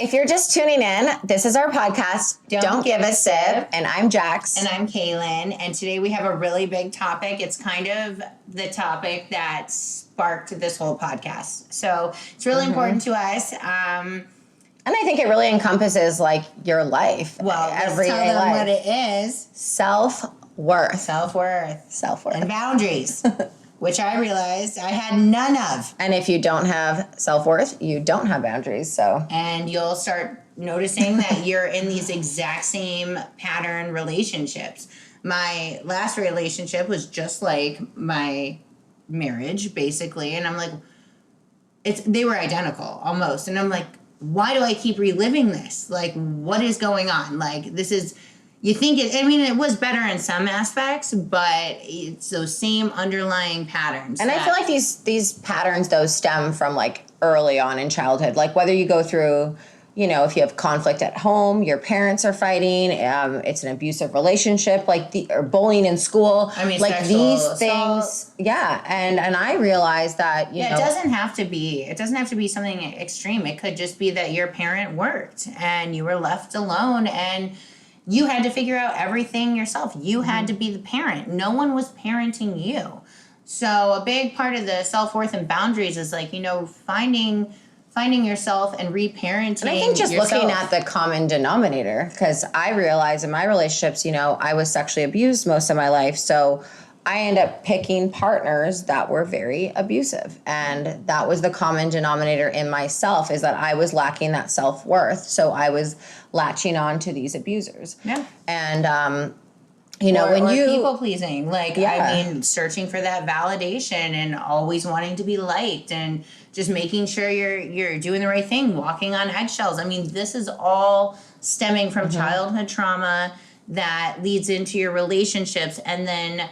If you're just tuning in, this is our podcast, Don't Give a Sip, and I'm Jax. And I'm Kaylin, and today we have a really big topic. It's kind of the topic that sparked this whole podcast. So it's really important to us. And I think it really encompasses like your life, Everyday life. What it is. Self-worth. Self-worth. And boundaries. Which I realized I had none of. And if you don't have self-worth, you don't have boundaries. So, and you'll start noticing that you're in these exact same pattern relationships. My last relationship was just like my marriage, basically. And I'm like, they were identical almost. And I'm like, why do I keep reliving this? Like, what is going on? Like, this is... You think it was better in some aspects, but it's those same underlying patterns. And I feel like these patterns, though, stem from like early on in childhood. Like whether you go through, if you have conflict at home, your parents are fighting, it's an abusive relationship, or bullying in school. Like these assault. Things. Yeah. And I realized that, it doesn't have to be something extreme. It could just be that your parent worked and you were left alone and you had to figure out everything yourself. You had to be the parent. No one was parenting you. So a big part of the self-worth and boundaries is like, finding yourself and reparenting. And I think just yourself. Looking at the common denominator, because I realized in my relationships, I was sexually abused most of my life. So I end up picking partners that were very abusive. And that was the common denominator in myself, is that I was lacking that self-worth. So I was latching on to these abusers. Yeah. And, or people pleasing, searching for that validation and always wanting to be liked and just making sure you're doing the right thing, walking on eggshells. This is all stemming from childhood trauma that leads into your relationships. And then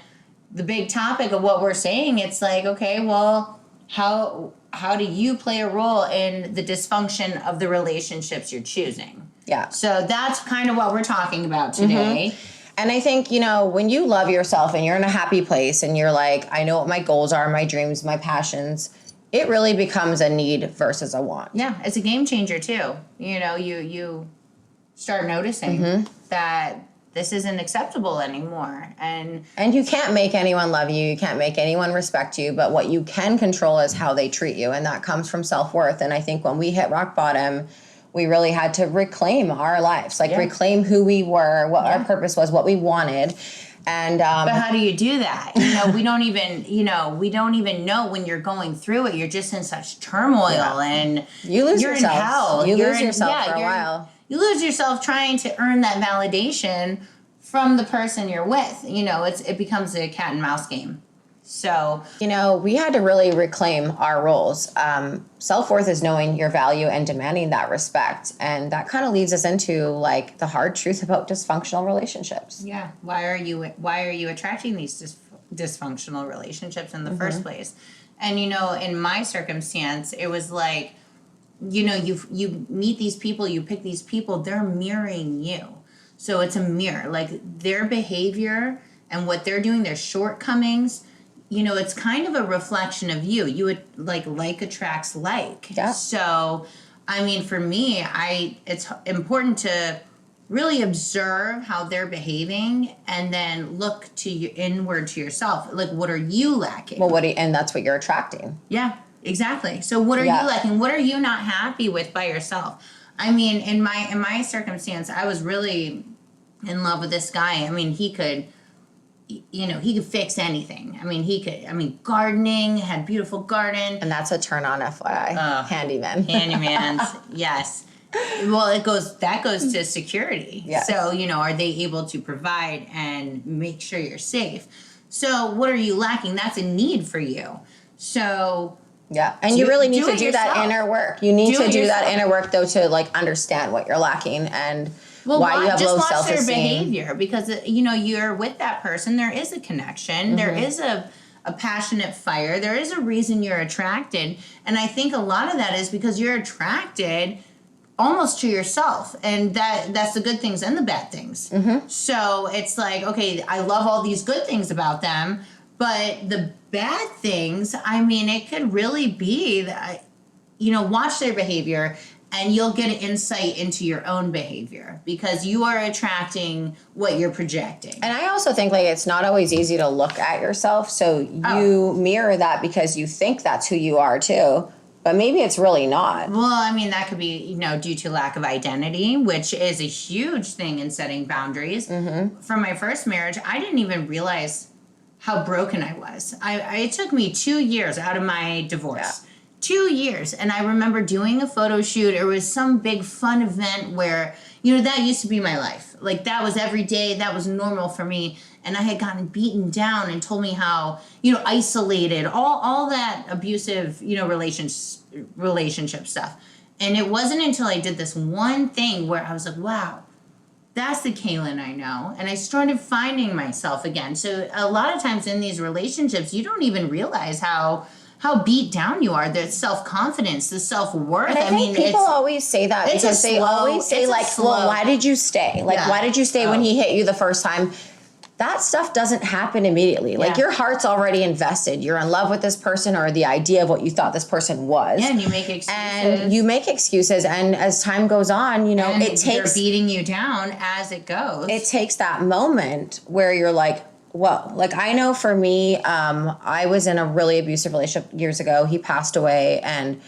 the big topic of what we're saying, it's like, okay, well, how do you play a role in the dysfunction of the relationships you're choosing? Yeah. So that's kind of what we're talking about today. And I think, when you love yourself and you're in a happy place and you're like, I know what my goals are, my dreams, my passions, it really becomes a need versus a want. Yeah, it's a game changer too. You start noticing that this isn't acceptable anymore. And you can't make anyone love you. You can't make anyone respect you. But what you can control is how they treat you. And that comes from self-worth. And I think when we hit rock bottom, we really had to reclaim our lives, reclaim who we were, what our purpose was, what we wanted. And but how do you do that? We don't even know when you're going through it. You're just in such turmoil and you lose you're yourself. in hell. You lose yourself for a while. You lose yourself trying to earn that validation from the person you're with. It becomes a cat and mouse game. So, we had to really reclaim our roles. Self-worth is knowing your value and demanding that respect. And that kind of leads us into like the hard truth about dysfunctional relationships. Yeah. Why are you attracting these dysfunctional relationships in the first place? And, in my circumstance, it was like, you meet these people, you pick these people, they're mirroring you. So it's a mirror, like their behavior and what they're doing, their shortcomings, it's kind of a reflection of you. You would like attracts like. Yeah. So, for me, it's important to really observe how they're behaving and then look inward to yourself. Like, what are you lacking? Well, and that's what you're attracting. Yeah, exactly. So what are you lacking? What are you not happy with by yourself? In my circumstance, I was really in love with this guy. He could fix anything. Gardening, had beautiful garden. And that's a turn on, FYI. Handyman. Handymans, yes. Well, that goes to security. Yes. So, are they able to provide and make sure you're safe? So what are you lacking? That's a need for you. So yeah, and you really need to do that inner work. You need to do that inner work, though, to understand what you're lacking and why you have low self-esteem. Just watch their behavior, because you're with that person. There is a connection. There is a passionate fire. There is a reason you're attracted, and I think a lot of that is because you're attracted almost to yourself, and that's the good things and the bad things. So it's like, okay, I love all these good things about them, but the bad things, it could really be that, watch their behavior and you'll get an insight into your own behavior because you are attracting what you're projecting. And I also think like it's not always easy to look at yourself. So you mirror that because you think that's who you are too. But maybe it's really not. Well, I mean, that could be, due to lack of identity, which is a huge thing in setting boundaries. Mm-hmm. For my first marriage, I didn't even realize how broken I was. It took me 2 years out of my divorce. Yeah. 2 years. And I remember doing a photo shoot. It was some big fun event where, that used to be my life. Like, that was every day. That was normal for me. And I had gotten beaten down and told me how, isolated, all that abusive, relationship stuff. And it wasn't until I did this one thing where I was like, wow, that's the Kaylin I know. And I started finding myself again. So a lot of times in these relationships, you don't even realize how beat down you are, the self-confidence, the self-worth. And I think people always say that because they always say like, well, why did you stay? Like, why did you stay when he hit you the first time? That stuff doesn't happen immediately. Like your heart's already invested. You're in love with this person or the idea of what you thought this person was. Yeah, and you make excuses. And as time goes on, it takes... they're beating you down as it goes. It takes that moment where you're like, whoa. Like I know for me, I was in a really abusive relationship years ago. He passed away and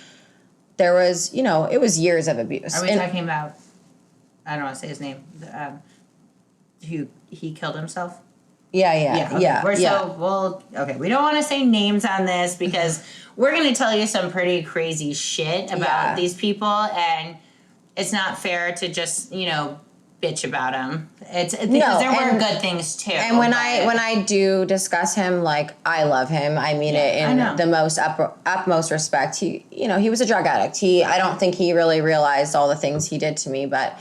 there was, it was years of abuse. Are we talking about, I don't want to say his name, he killed himself? Yeah. Okay. We don't want to say names on this because we're going to tell you some pretty crazy shit about these people, and it's not fair to just, bitch about them. It's because there were good things too. And when I do discuss him, like I love him. I mean it in the most utmost respect. He was a drug addict. I don't think he really realized all the things he did to me, but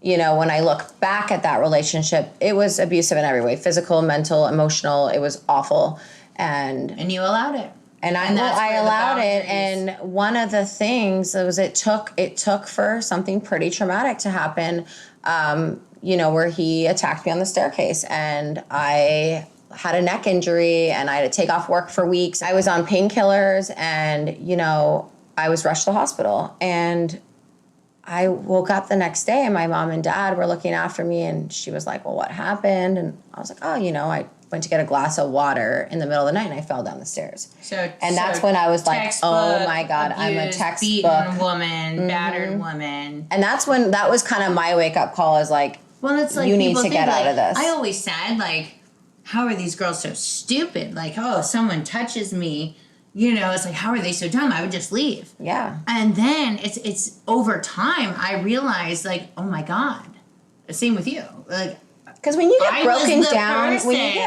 when I look back at that relationship, it was abusive in every way, physical, mental, emotional. It was awful. And you allowed it. And I allowed it. And one of the things was it took for something pretty traumatic to happen, where he attacked me on the staircase and I had a neck injury and I had to take off work for weeks. I was on painkillers and, I was rushed to the hospital, and I woke up the next day and my mom and dad were looking after me, and she was like, well, what happened? And I was like, oh, I went to get a glass of water in the middle of the night and I fell down the stairs. That's when I was like, oh my God, I'm a textbook. Beaten woman, battered woman. And that was kind of my wake up call, is like, well, it's like you need to get out of this. I always said, like, how are these girls so stupid? Like, oh, someone touches me. It's like, how are they so dumb? I would just leave. Yeah. And then it's over time, I realized, like, oh my God. Same with you. Like, because when you get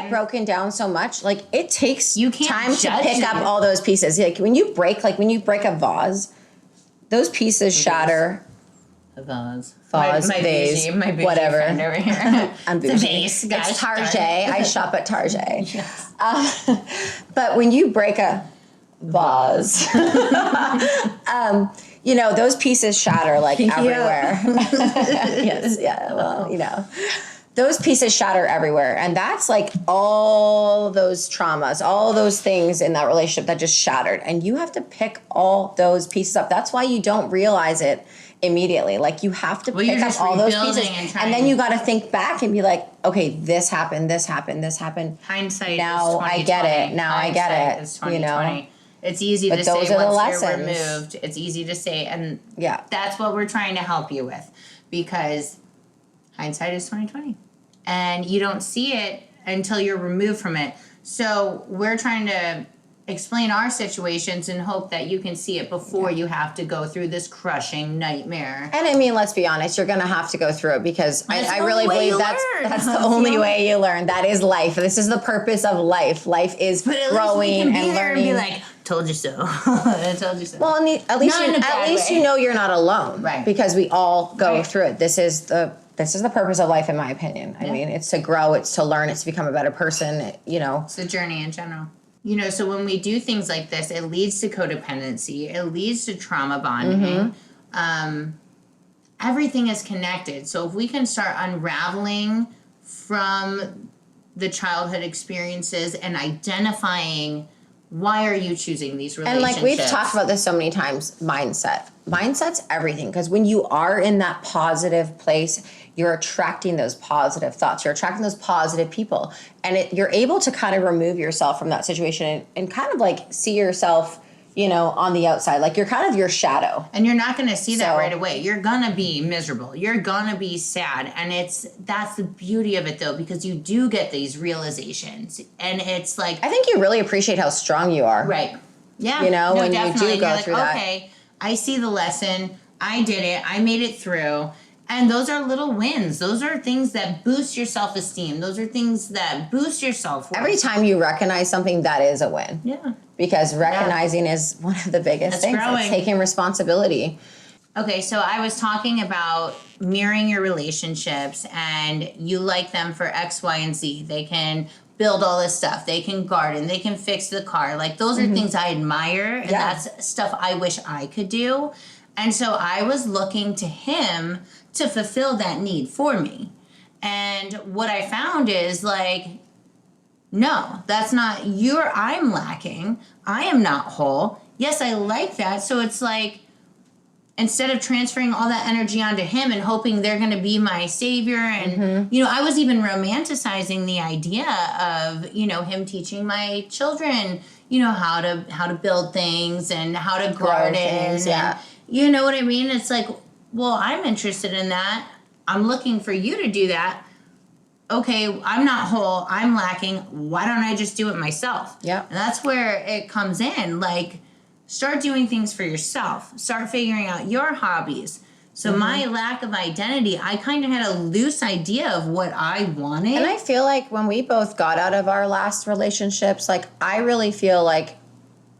broken down so much, like it takes time to pick up all those pieces. Like when you break a vase, those pieces shatter. A vase. Vase, my bougie whatever. Friend over here. I'm bougie. It's a vase, guys. It's Target. I shop at Target. Yes. But when you break a vase, those pieces shatter like everywhere. Yes, yeah. Well, those pieces shatter everywhere. And that's like all those traumas, all those things in that relationship that just shattered. And you have to pick all those pieces up. That's why you don't realize it immediately. Like you have to pick up all those pieces. And then you got to think back and be like, okay, this happened. Hindsight now is 20/20. I get it. Now I get it. Is 20/20. It's easy to say once you're removed. It's easy to say. And that's what we're trying to help you with, because hindsight is 20/20. And you don't see it until you're removed from it. So we're trying to explain our situations and hope that you can see it before you have to go through this crushing nightmare. And I mean, let's be honest, you're going to have to go through it, because I really believe that's the only way you learn. That is life. This is the purpose of life. Life is growing and learning. And be like, told you so. I told you so. Well, at least you know you're not alone. Right. Because we all go through it. This is the purpose of life, in my opinion. I mean, it's to grow, it's to learn, it's to become a better person, It's a journey in general. So when we do things like this, it leads to codependency. It leads to trauma bonding. Mm-hmm. Everything is connected. So if we can start unraveling from the childhood experiences and identifying Why are you choosing these relationships? And like we've talked about this so many times, mindset's everything, because when you are in that positive place, you're attracting those positive thoughts, you're attracting those positive people, and you're able to kind of remove yourself from that situation and kind of like see yourself, on the outside, like you're kind of your shadow. And you're not going to see that right away. You're going to be miserable. You're going to be sad. And that's the beauty of it though, because you do get these realizations. And it's like, I think you really appreciate how strong you are. Right. Yeah. When definitely. you do go like, through that. Okay, I see the lesson. I did it. I made it through. And those are little wins. Those are things that boost your self-esteem. Those are things that boost your self-worth. Every time you recognize something, that is a win. Yeah. Because recognizing is one of the biggest things. Growing. It's taking responsibility. Okay, so I was talking about mirroring your relationships, and you like them for X, Y, and Z. They can build all this stuff. They can garden. They can fix the car. Like, those are things I admire, and that's stuff I wish I could do. And so I was looking to him to fulfill that need for me. And what I found is like, no, that's not I'm lacking. I am not whole. Yes, I like that. So it's like, instead of transferring all that energy onto him and hoping they're going to be my savior. And, I was even romanticizing the idea of, him teaching my children, how to build things and how to garden. Things, and, you know what I mean? It's like, well, I'm interested in that. I'm looking for you to do that. Okay, I'm not whole. I'm lacking. Why don't I just do it myself? Yeah. And that's where it comes in. Like, start doing things for yourself. Start figuring out your hobbies. So my lack of identity, I kind of had a loose idea of what I wanted. And I feel like when we both got out of our last relationships, like I really feel like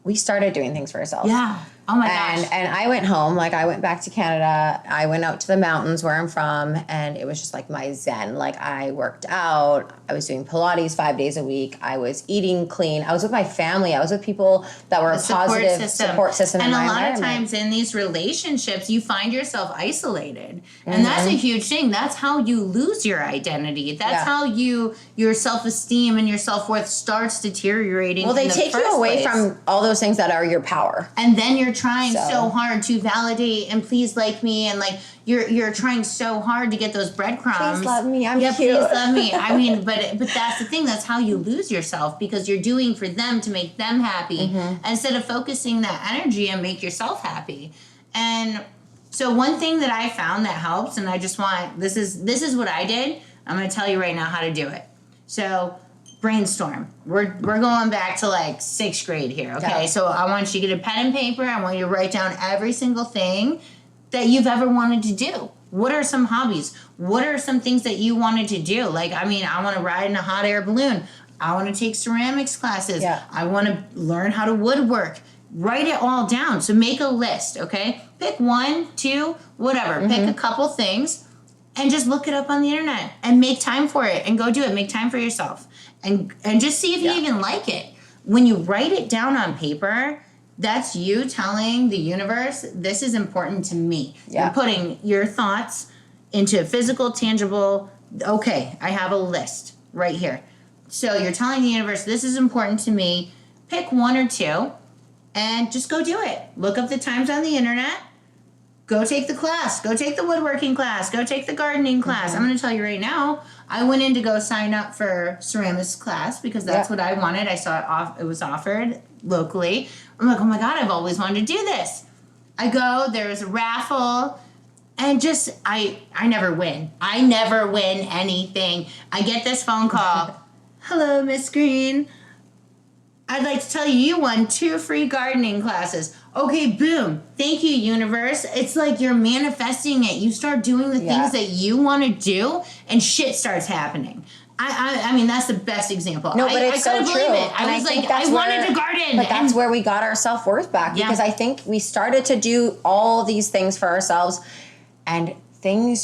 we started doing things for ourselves. Yeah. Oh my gosh. And I went home, like I went back to Canada. I went out to the mountains where I'm from, and it was just like my zen. Like I worked out. I was doing Pilates 5 days a week. I was eating clean. I was with my family. I was with people that were a positive support system in my environment. And a lot of times in these relationships, you find yourself isolated. And that's a huge thing. That's how you lose your identity. That's how your self-esteem and your self-worth starts deteriorating. Well, they take you away from all those things that are your power. And then you're trying so hard to validate and please like me, and like you're trying so hard to get those breadcrumbs. Please love me. I'm cute. Please love me. I mean, but that's the thing. That's how you lose yourself, because you're doing for them to make them happy instead of focusing that energy and make yourself happy. And so one thing that I found that helps, and I just want this is what I did. I'm going to tell you right now how to do it. So brainstorm. We're going back to like 6th grade here, okay? Yeah. So I want you to get a pen and paper. I want you to write down every single thing that you've ever wanted to do. What are some hobbies? What are some things that you wanted to do? Like, I mean, I want to ride in a hot air balloon. I want to take ceramics classes. Yeah. I want to learn how to woodwork. Write it all down. So make a list, okay? Pick 1, 2, whatever. Pick a couple things and just look it up on the internet and make time for it and go do it. Make time for yourself. And just see if you even like it. When you write it down on paper, that's you telling the universe, this is important to me. Yeah. You're putting your thoughts into physical, tangible, okay, I have a list right here. So you're telling the universe, this is important to me. Pick 1 or 2 and just go do it. Look up the times on the internet. Go take the class. Go take the woodworking class. Go take the gardening class. I'm going to tell you right now, I went in to go sign up for ceramics class because that's what I wanted. I saw it was offered locally. I'm like, oh my God, I've always wanted to do this. I go, there's a raffle, and just, I never win. I never win anything. I get this phone call. Hello, Miss Green. I'd like to tell you, you won 2 free gardening classes. Okay, boom. Thank you, universe. It's like you're manifesting it. You start doing the things that you want to do, and shit starts happening. I mean, that's the best example. No, but it's so true. I was like, I wanted to garden. But that's where we got our self-worth back, because I think we started to do all these things for ourselves, and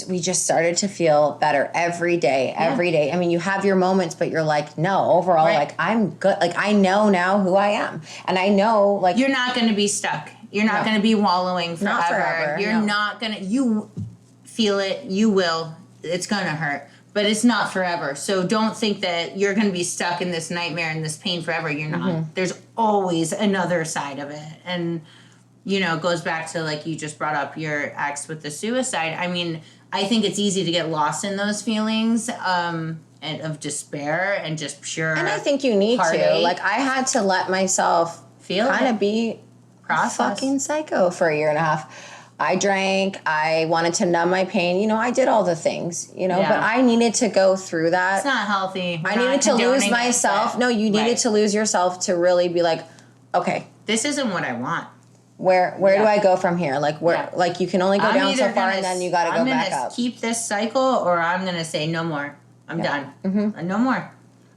we just started to feel better every day. I mean, you have your moments, but you're like, no, overall, like, I'm good. Like, I know now who I am. And I know, like, you're not going to be stuck. You're not going to be wallowing forever. Not forever. You're not going to, you feel it. You will. It's going to hurt. but it's not forever. So don't think that you're going to be stuck in this nightmare and this pain forever. You're not. There's always another side of it. And, you know, it goes back to, like, you just brought up your ex with the suicide. I mean, I think it's easy to get lost in those feelings and of despair and just pure And I think you need heartache. to. Like, I had to let myself Feel kind it. of be Process. fucking psycho for a year and a half. I drank. I wanted to numb my pain. You know, I did all the things, you know, Yeah. but I needed to go through that. It's not healthy. I needed to lose myself. No, you needed to lose yourself to really be like, okay, this isn't what I want. Where do I go from here? Like like you can only go down so far, and then you got to go back up. Keep this cycle, or I'm gonna say no more. I'm done. No more.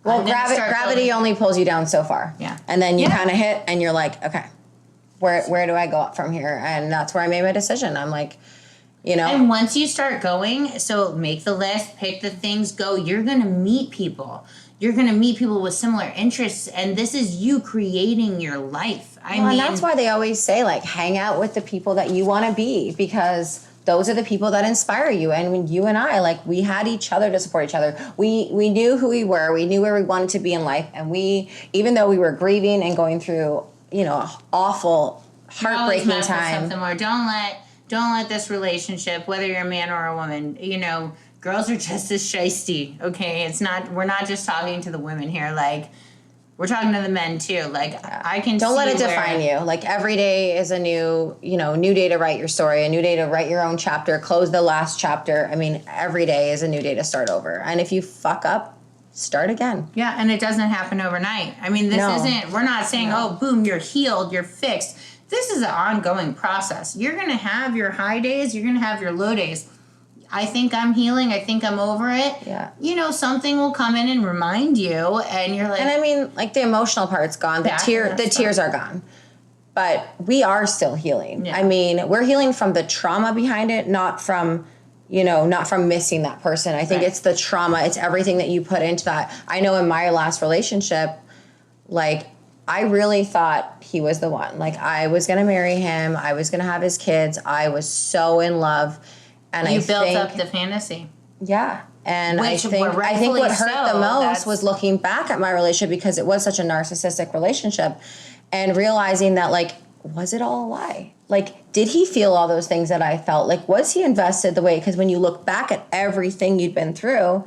Well, gravity only pulls you down so far. Yeah. And then you kind of hit, and you're like, okay, where do I go up from here? And that's where I made my decision. I'm like, you know. And once you start going, so make the list, pick the things, go. You're gonna meet people. You're gonna meet people with similar interests, and this is you creating your life. I mean, and that's why they always say, like, hang out with the people that you want to be, because those are the people that inspire you. And when you and I, like, we had each other to support each other. We knew who we were. We knew where we wanted to be in life. And we, even though we were grieving and going through, you know, awful, heartbreaking time. Something more. Don't let this relationship, whether you're a man or a woman, you know, girls are just as shiesty. Okay, we're not just talking to the women here. Like, we're talking to the men too. Like, I can don't let it define you. Like, every day is a new day to write your story, a new day to write your own chapter, close the last chapter. I mean, every day is a new day to start over. And if you fuck up, start again. Yeah, and it doesn't happen overnight. I mean, we're not saying, oh, boom, you're healed, you're fixed. This is an ongoing process. You're going to have your high days, you're going to have your low days. I think I'm healing. I think I'm over it. Yeah. You know, something will come in and remind you, and you're like. And I mean, like, the emotional part's gone. The tears are gone. But we are still healing. Yeah. I mean, we're healing from the trauma behind it, not from missing that person. I think it's the trauma. It's everything that you put into that. I know in my last relationship, like, I really thought he was the one. Like, I was going to marry him. I was going to have his kids. I was so in love. And you built up the fantasy. Yeah. And I think what hurt the most was looking back at my relationship, because it was such a narcissistic relationship, and realizing that, like, was it all a lie? Like, did he feel all those things that I felt? Like, was he invested the way? Because when you look back at everything you'd been through,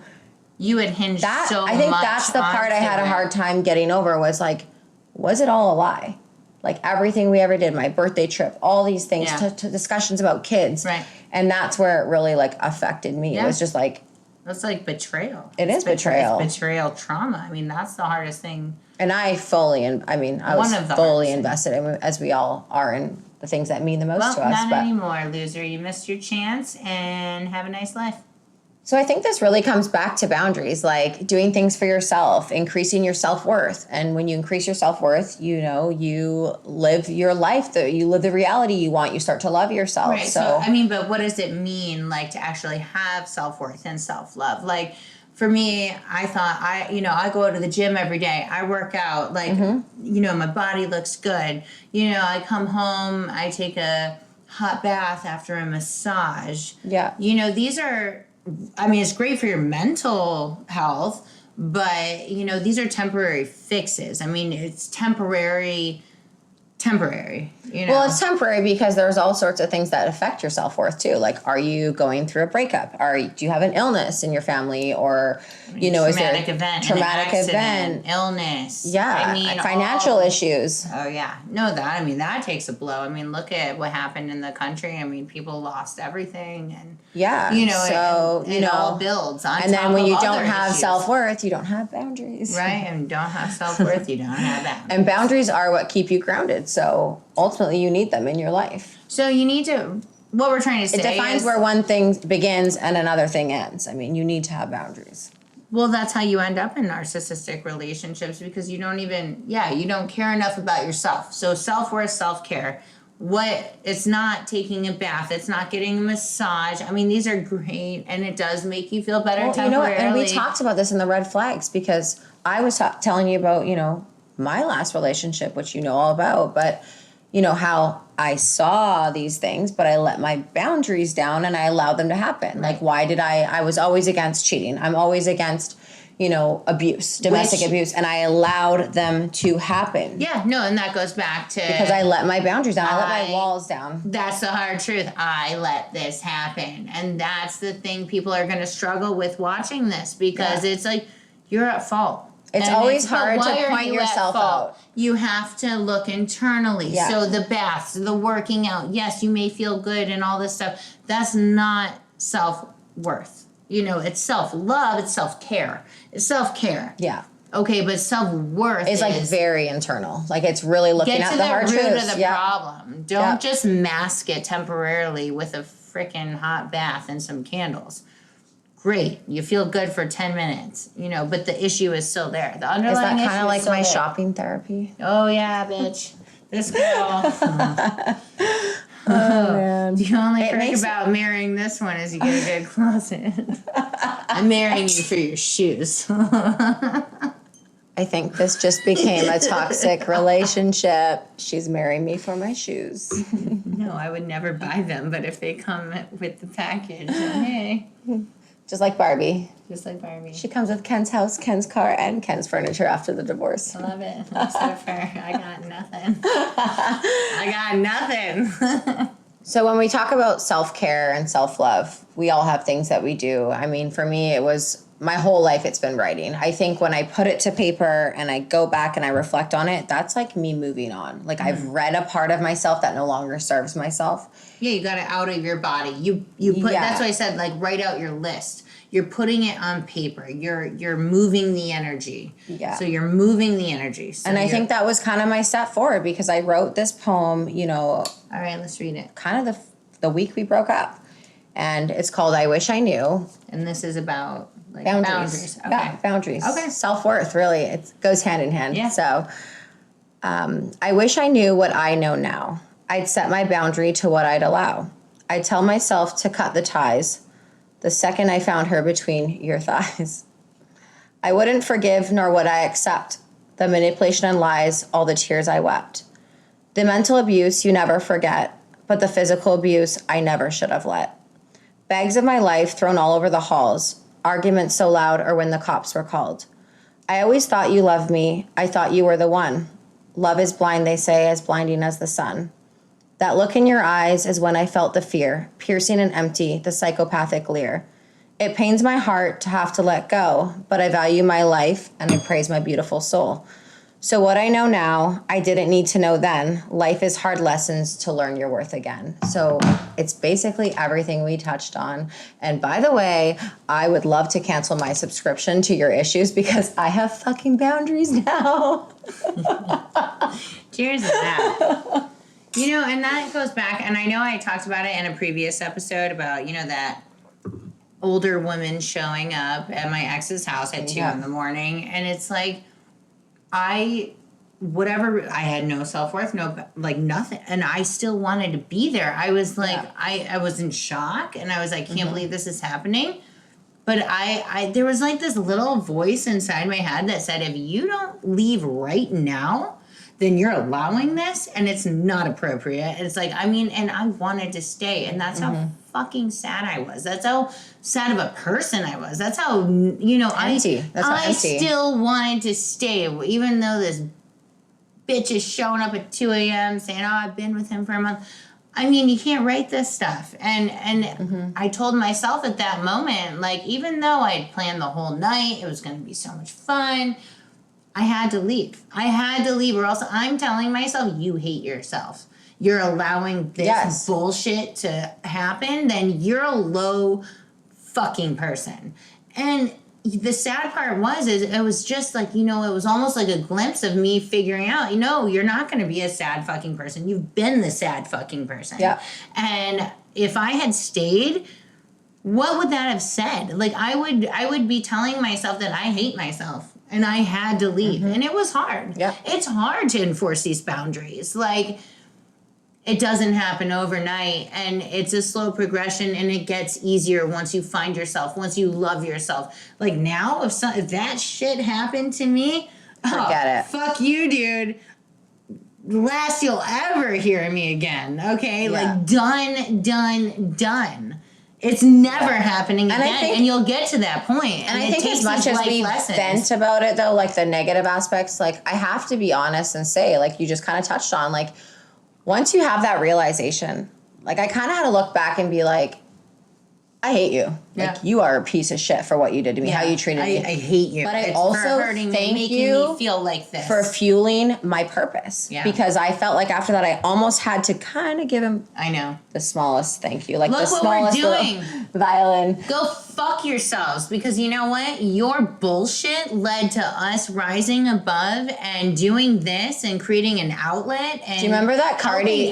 you had hinged so much. I think that's the part I had a hard time getting over, was like, was it all a lie? Like, everything we ever did, my birthday trip, all these things, to discussions about kids. Right. And that's where it really, like, affected me. Yeah. It was just like. That's like betrayal. It's betrayal. It's betrayal trauma. I mean, that's the hardest thing. And I was fully invested, as we all are, in the things that mean the most to us. Not anymore, loser. You missed your chance, and have a nice life. So I think this really comes back to boundaries, like doing things for yourself, increasing your self-worth. And when you increase your self-worth, you know, you live your life, you live the reality you want, you start to love yourself. Right. So, I mean, but what does it mean, like, to actually have self-worth and self-love? Like, for me, I thought, I go to the gym every day. I work out. Like, you know, my body looks good. You know, I come home, I take a hot bath after a massage. Yeah. You know, these are... I mean, it's great for your mental health, but, you know, these are temporary fixes. I mean, it's temporary, you know. Well, it's temporary because there's all sorts of things that affect your self-worth too. Like, are you going through a breakup? Do you have an illness in your family? Or, you know, is there a traumatic event, illness? Yeah. I mean, financial issues. Oh, yeah. No, that takes a blow. I mean, look at what happened in the country. I mean, people lost everything, and you know, so it all builds on. And then when you don't have self-worth, you don't have boundaries. Right, and don't have self-worth, you don't have boundaries. And boundaries are what keep you grounded. So ultimately, you need them in your life. So you need to. What we're trying to say, it defines where one thing begins and another thing ends. I mean, you need to have boundaries. Well, that's how you end up in narcissistic relationships, because you don't care enough about yourself. So self-worth, self-care. It's not taking a bath. It's not getting a massage. I mean, these are great, and it does make you feel better temporarily. You know, and we talked about this in the red flags, because I was telling you about, you know, my last relationship, which you know all about, but, how I saw these things, but I let my boundaries down and I allowed them to happen. Right. Like, why did I was always against cheating. I'm always against, abuse, domestic abuse, and I allowed them to happen. Yeah, no, and that goes back to... Because I let my boundaries down. I let my walls down. That's the hard truth. I let this happen. And that's the thing people are going to struggle with watching this, because it's like, you're at fault. It's always hard to point yourself out. You have to look internally. Yeah. So the baths, the working out, yes, you may feel good and all this stuff. That's not self-worth. It's self-love, it's self-care. It's self-care. Yeah. Okay, but self-worth is like very internal. Like, it's really looking at the hard truths. Get to the root of the problem. Don't just mask it temporarily with a freaking hot bath and some candles. Great, you feel good for 10 minutes, but the issue is still there. The underlying issue is still there. Is that kind of like my shopping therapy? Oh, yeah, bitch. This girl. Oh, man. The only trick about marrying this one is you get a good closet. I'm marrying you for your shoes. I think this just became a toxic relationship. She's marrying me for my shoes. No, I would never buy them, but if they come with the package, then hey. Just like Barbie. Just like Barbie. She comes with Ken's house, Ken's car, and Ken's furniture after the divorce. I love it. Except for I got nothing. I got nothing. So when we talk about self-care and self-love, we all have things that we do. I mean, for me, it was my whole life it's been writing. I think when I put it to paper and I go back and I reflect on it, that's like me moving on. Like, I've read a part of myself that no longer serves myself. Yeah, you got it out of your body. You put that's why I said, like, write out your list. You're putting it on paper. You're moving the energy. Yeah. So you're moving the energy. So and I think that was kind of my step forward, because I wrote this poem, All right, let's read it. Kind of the week we broke up. And it's called I Wish I Knew. And this is about like boundaries. Okay. Yeah, boundaries. Okay. Self-worth, really. It goes hand in hand. Yeah. So I wish I knew what I know now. I'd set my boundary to what I'd allow. I'd tell myself to cut the ties the second I found her between your thighs. I wouldn't forgive, nor would I accept the manipulation and lies, all the tears I wept. The mental abuse you never forget, but the physical abuse I never should have let. Bags of my life thrown all over the halls, arguments so loud or when the cops were called. I always thought you loved me, I thought you were the one. Love is blind, they say, as blinding as the sun. That look in your eyes is when I felt the fear, piercing and empty, the psychopathic leer. It pains my heart to have to let go, but I value my life and I praise my beautiful soul. So what I know now, I didn't need to know then. Life is hard lessons to learn your worth again. So it's basically everything we touched on. And by the way, I would love to cancel my subscription to Your Issues, because I have fucking boundaries now. Cheers to that. And that goes back, and I know I talked about it in a previous episode about, that older woman showing up at my ex's house at 2 in the morning. And it's like, I had no self-worth, nothing. And I still wanted to be there. I was like, I was in shock, and I was like, can't believe this is happening. But I there was like this little voice inside my head that said, if you don't leave right now, then you're allowing this, and it's not appropriate. It's like, and I wanted to stay, and that's how fucking sad I was. That's how sad of a person I was. That's how, empty. I still wanted to stay, even though this bitch is showing up at 2 a.m. saying, oh, I've been with him for a month. You can't write this stuff. And I told myself at that moment, like, even though I'd planned the whole night, it was going to be so much fun, I had to leave. Or else I'm telling myself, you hate yourself. You're allowing this bullshit to happen, then you're a low fucking person. And the sad part is it was just like, it was almost like a glimpse of me figuring out, you're not going to be a sad fucking person. You've been the sad fucking person. Yeah. And if I had stayed, what would that have said? Like, I would be telling myself that I hate myself. And I had to leave. And it was hard. Yeah. It's hard to enforce these boundaries. Like, it doesn't happen overnight. And it's a slow progression. And it gets easier once you find yourself, once you love yourself. Like, now, if that shit happened to me, forget it. Fuck you, dude. last you'll ever hear me again. Okay, like done. It's never happening again, and you'll get to that point. And I think as much as we vent about it, though, like the negative aspects, like I have to be honest and say, like you just kind of touched on, like once you have that realization, like I kind of had to look back and be like, I hate you. Like you are a piece of shit for what you did to me, how you treated me. I hate you. But I also thank you me feel like this for fueling my purpose. Yeah. Because I felt like after that, I almost had to kind of give him. I know the smallest thank you, like look the smallest what we're doing. Violin. Go fuck yourselves, because you know what? Your bullshit led to us rising above and doing this and creating an outlet. And do you remember that Cardi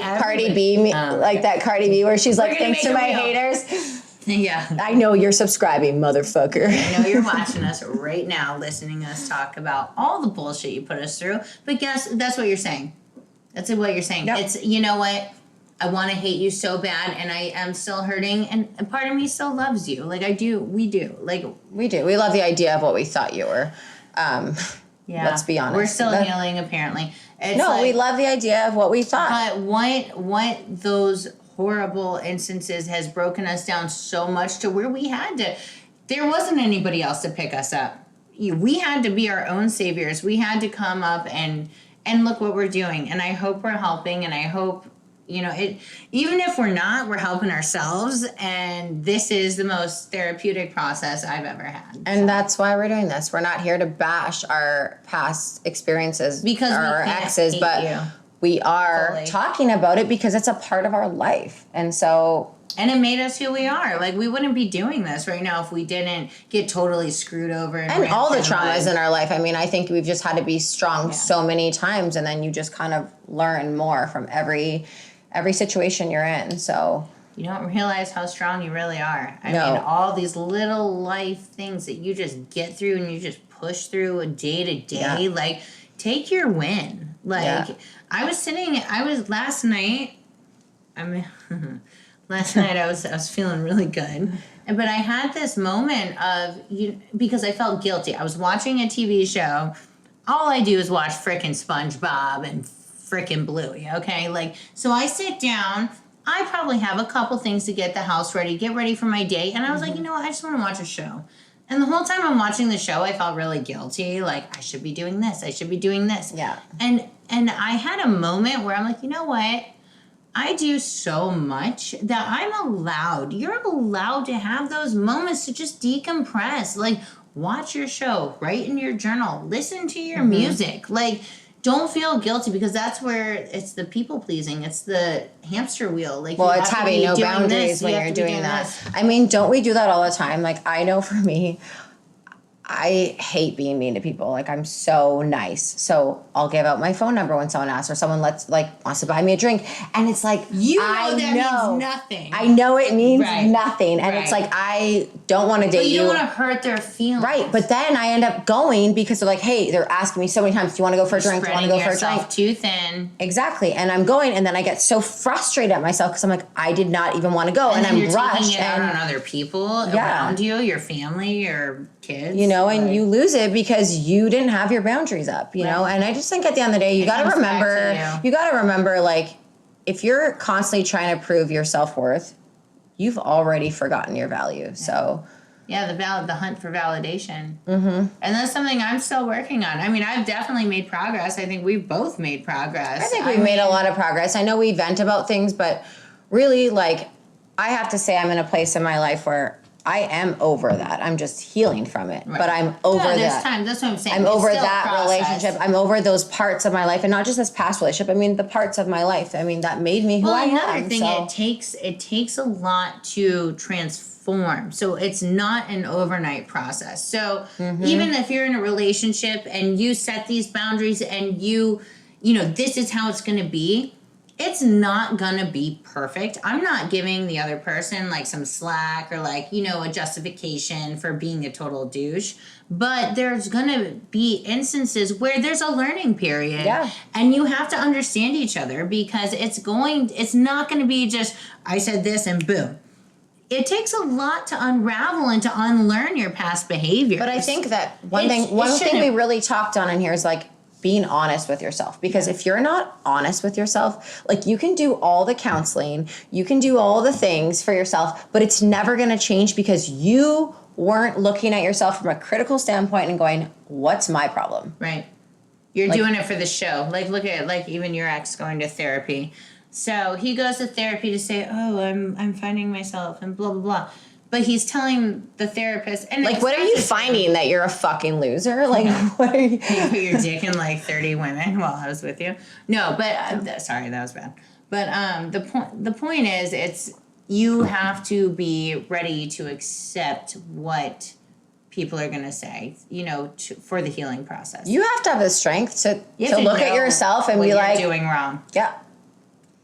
B, like that Cardi B where she's like, thanks to my haters. Yeah. I know you're subscribing, motherfucker. I know you're watching us right now, listening to us talk about all the bullshit you put us through. But guess, that's what you're saying. That's what you're saying. Yep. It's, you know what? I want to hate you so bad, and I am still hurting, and a part of me still loves you. Like, I do. We do. Like, we do. We love the idea of what we thought you were. Let's be honest. We're still healing, apparently. It's we love the idea of what we thought. But what those horrible instances has broken us down so much to where there wasn't anybody else to pick us up. We had to be our own saviors. We had to come up and look what we're doing. And I hope we're helping, and I hope, even if we're not, we're helping ourselves. And this is the most therapeutic process I've ever had. And that's why we're doing this. We're not here to bash our past experiences because our exes, but we are talking about it because it's a part of our life. And so... And it made us who we are. Like, we wouldn't be doing this right now if we didn't get totally screwed over. And all the traumas in our life. I mean, I think we've just had to be strong so many times, and then you just kind of learn more from every situation you're in. So... You don't realize how strong you really are. I mean, all these little life things that you just get through and you just push through a day to day. Like, take your win. Like, last night I was feeling really good. But I had this moment of, because I felt guilty. I was watching a TV show. All I do is watch frickin' SpongeBob and frickin' Bluey, okay? Like, so I sit down. I probably have a couple things to get the house ready, get ready for my day. And I was like, you know what? I just want to watch a show. And the whole time I'm watching the show, I felt really guilty. Like, I should be doing this. I should be doing this. Yeah. And I had a moment where I'm like, you know what? I do so much that you're allowed to have those moments to just decompress. Like, watch your show, write in your journal, listen to your music. Like, don't feel guilty, because that's where it's the people pleasing. It's the hamster wheel. Like, well, it's having no boundaries when you're doing that. I mean, don't we do that all the time? Like, I know for me, I hate being mean to people. Like, I'm so nice. So I'll give out my phone number when someone asks, or someone wants to buy me a drink. And it's like, means nothing. I know it means nothing. And it's like, I don't want to date you. You don't want to hurt their feelings. Right. But then I end up going because they're like, hey, they're asking me so many times, do you want to go for a drink? Do you want to go for a drink? Too thin. Exactly. And I'm going, and then I get so frustrated at myself because I'm like, I did not even want to go. And I'm rushed. Taking it out on other people around you, your family, your kids. And you lose it because you didn't have your boundaries up, you know? And I just think at the end of the day, you got to remember, like, if you're constantly trying to prove your self-worth, you've already forgotten your value. Yeah. So... Yeah, the hunt for validation. Mm-hmm. And that's something I'm still working on. I mean, I've definitely made progress. I think we've both made progress. I think we've made a lot of progress. I know we vent about things, but really, like, I have to say I'm in a place in my life where I am over that. I'm just healing from it. Right. But I'm over that. There's time. That's what I'm saying. I'm over that relationship. I'm over those parts of my life. And not just this past relationship. I mean, the parts of my life. I mean, that made me who I am. Well, another thing, it takes a lot to transform. So it's not an overnight process. So even if you're in a relationship and you set these boundaries and you know, this is how it's going to be, it's not gonna be perfect. I'm not giving the other person like some slack or like, you know, a justification for being a total douche. But there's gonna be instances where there's a learning period. Yeah. And you have to understand each other, because it's not gonna be just, I said this and boom. It takes a lot to unravel and to unlearn your past behavior. But I think that one thing we really talked on in here is like, being honest with yourself. Because if you're not honest with yourself, like you can do all the counseling, you can do all the things for yourself, but it's never going to change because you weren't looking at yourself from a critical standpoint and going, what's my problem? Right. You're doing it for the show. Like, look at, like, even your ex going to therapy. So he goes to therapy to say, oh, I'm finding myself and blah, blah, blah. But he's telling the therapist. And like, what are you finding? That you're a fucking loser? Like, what are you? You put your dick in like 30 women while I was with you. No, but, sorry, that was bad. But the point is, it's, you have to be ready to accept what people are going to say, for the healing process. You have to have the strength to look at yourself and be like, doing wrong. Yeah.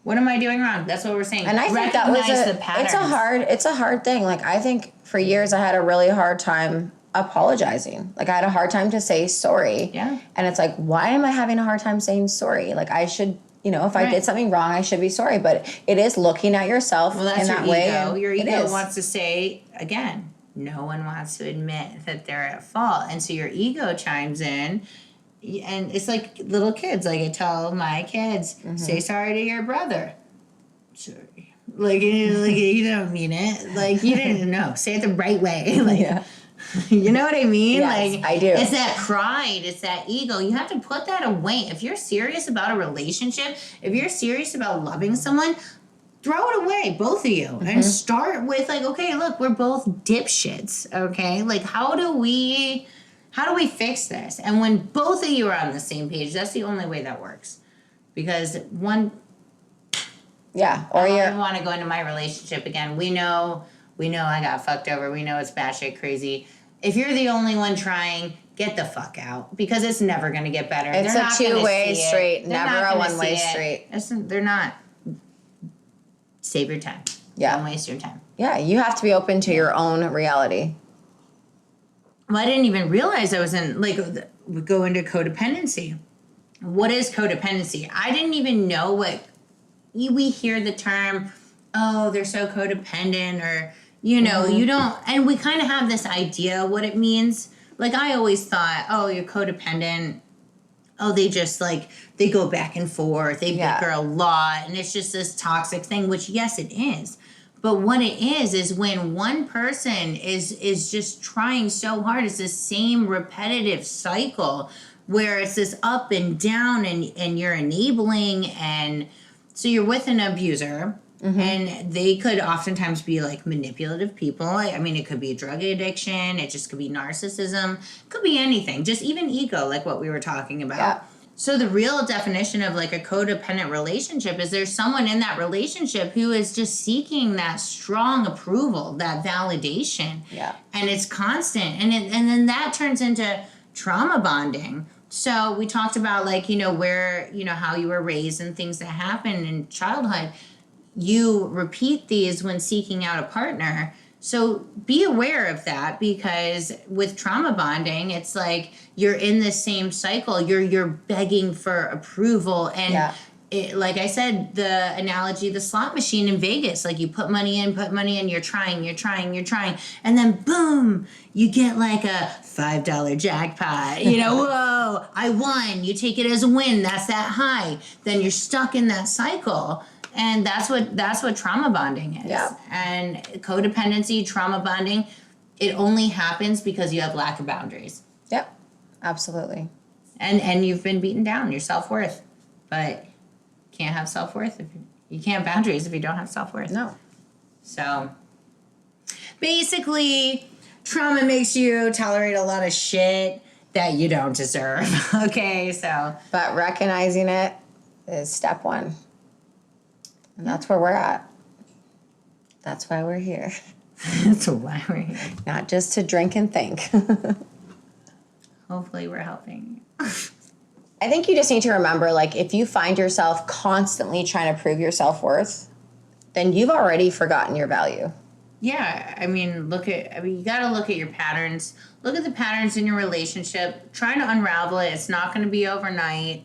What am I doing wrong? That's what we're saying. And I think that was it's a hard thing. Like, I think for years I had a really hard time apologizing. Like, I had a hard time to say sorry. Yeah. And it's like, why am I having a hard time saying sorry? Like, I should, if I did something wrong, I should be sorry. But it is looking at yourself in that way. Your ego wants to say, again, no one wants to admit that they're at fault. And so your ego chimes in. And it's like little kids. Like, I tell my kids, say sorry to your brother. Sorry. Like, you don't mean it. Like, you didn't know. Say it the right way. Like, yeah. You know what I mean? Yes, like, I do. It's that pride. It's that ego. You have to put that away. If you're serious about a relationship, if you're serious about loving someone, throw it away, both of you, and start with, like, okay, look, we're both dipshits, okay? Like, how do we fix this? And when both of you are on the same page, that's the only way that works. Because one... Yeah, or I don't want to go into my relationship again. We know I got fucked over. We know it's batshit crazy. If you're the only one trying, get the fuck out. Because it's never going to get better. It's a two-way street, never a one-way street. They're not. Save your time. Yeah. Don't waste your time. Yeah, you have to be open to your own reality. Well, I didn't even realize I was in, like, we go into codependency. What is codependency? I didn't even know what, we hear the term, oh, they're so codependent, or, you don't, and we kind of have this idea what it means. Like, I always thought, oh, you're codependent. Oh, they just, like, they go back and forth. They bicker a lot. And it's just this toxic thing, which, yes, it is. But what it is when one person is just trying so hard. It's the same repetitive cycle where it's this up and down and you're enabling. And so you're with an abuser. And they could oftentimes be like manipulative people. I mean, it could be drug addiction. It just could be narcissism. It could be anything. Just even ego, like what we were talking about. Yeah. So the real definition of like a codependent relationship is there's someone in that relationship who is just seeking that strong approval, that validation. Yeah. And it's constant. And then that turns into trauma bonding. So we talked about, like, where, how you were raised and things that happen in childhood. You repeat these when seeking out a partner. So be aware of that, because with trauma bonding, it's like you're in the same cycle. You're begging for approval. And like I said, the analogy, the slot machine in Vegas, like you put money in, you're trying. And then boom, you get like a $5 jackpot. Whoa, I won. You take it as a win. That's that high. Then you're stuck in that cycle. And that's what trauma bonding is. Yeah. And codependency, trauma bonding, it only happens because you have lack of boundaries. Yep, absolutely. And you've been beaten down, your self-worth. But you can't have self-worth if you can't have boundaries if you don't have self-worth. No. So basically, trauma makes you tolerate a lot of shit that you don't deserve. Okay, so. But recognizing it is step one. And that's where we're at. That's why we're here. That's why we're here. Not just to drink and think. Hopefully we're helping. I think you just need to remember, like, if you find yourself constantly trying to prove your self-worth, then you've already forgotten your value. Yeah, I mean, you got to look at your patterns. Look at the patterns in your relationship. Try to unravel it. It's not going to be overnight.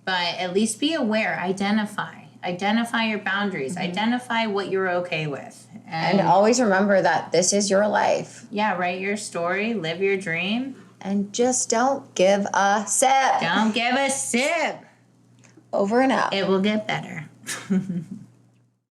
But at least be aware. Identify your boundaries. Identify what you're okay with. And always remember that this is your life. Yeah, write your story. Live your dream. and just don't give a sip. Don't give a sip. Over and out. It will get better.